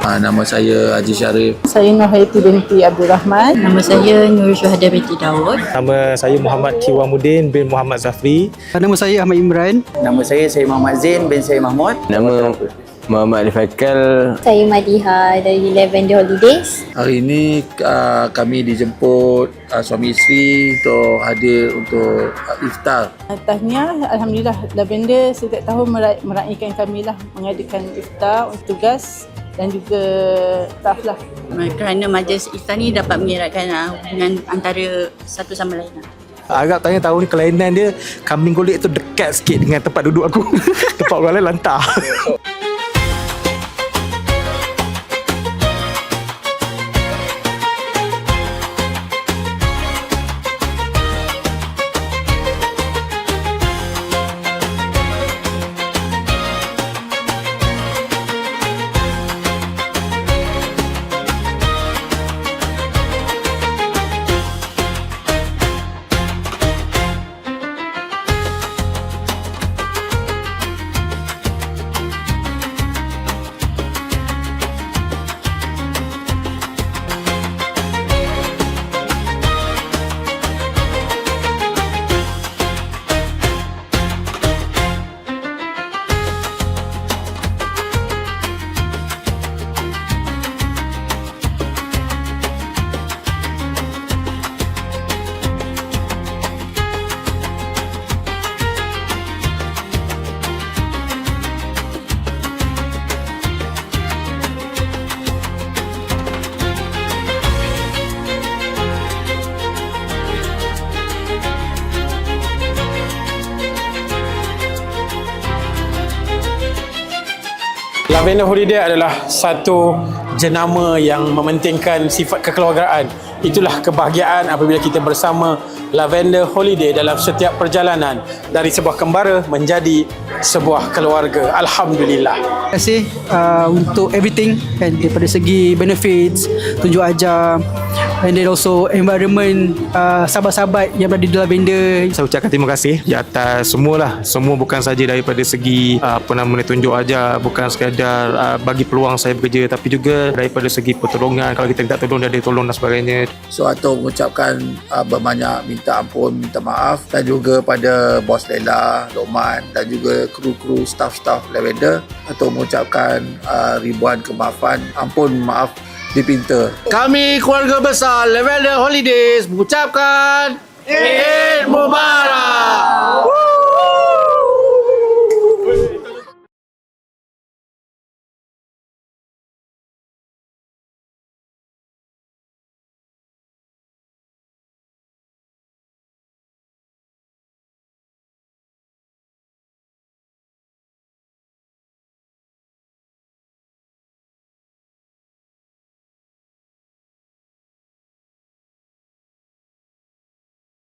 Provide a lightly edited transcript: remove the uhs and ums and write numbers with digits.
Nama saya Haji Syarif. Saya Nurhaiti binti Abdul Rahman. Nama saya Nur Syuhada binti Daud. Nama saya Muhammad Kiwamuddin bin Muhammad Zafri. Nama saya Ahmad Imran. Nama saya Muhammad Zain bin Syed Mahmud. Nama Muhammad Al-Faikal. Saya Madiha dari Lavender Holidays. Hari ini kami dijemput suami isteri untuk hadir untuk iftar. Tahniah, Alhamdulillah Lavender setiap tahun meraihkan kami lah, mengadakan iftar untuk tugas dan juga staff lah. Kerana majlis iftar ni dapat mengeratkan hubungan antara satu sama lain. Agak tanya tahun ni kelainan dia, kambing golek tu dekat sikit dengan tempat duduk aku. Tempat orang lain lantar. Lavender Holiday adalah satu jenama yang mementingkan sifat kekeluargaan. Itulah kebahagiaan apabila kita bersama Lavender Holiday dalam setiap perjalanan dari sebuah kembara menjadi sebuah keluarga. Alhamdulillah. Terima kasih untuk everything, kan, daripada segi benefits, tunjuk ajar, and then also environment, sahabat-sahabat yang berada di Lavender. Saya ucapkan terima kasih di atas semualah. Semua bukan saja daripada segi tunjuk ajar, bukan sekadar bagi peluang saya bekerja, tapi juga daripada segi pertolongan. Kalau kita tak tolong, dia ada tolong dan sebagainya. So Atuk mengucapkan berbanyak minta ampun, minta maaf, dan juga pada bos Lela, Lokman dan juga kru-kru staff-staff Lavender. Atuk mengucapkan ribuan kemaafan, ampun maaf dipinta. Kami keluarga besar Lavender Holidays mengucapkan Eid Mubarak.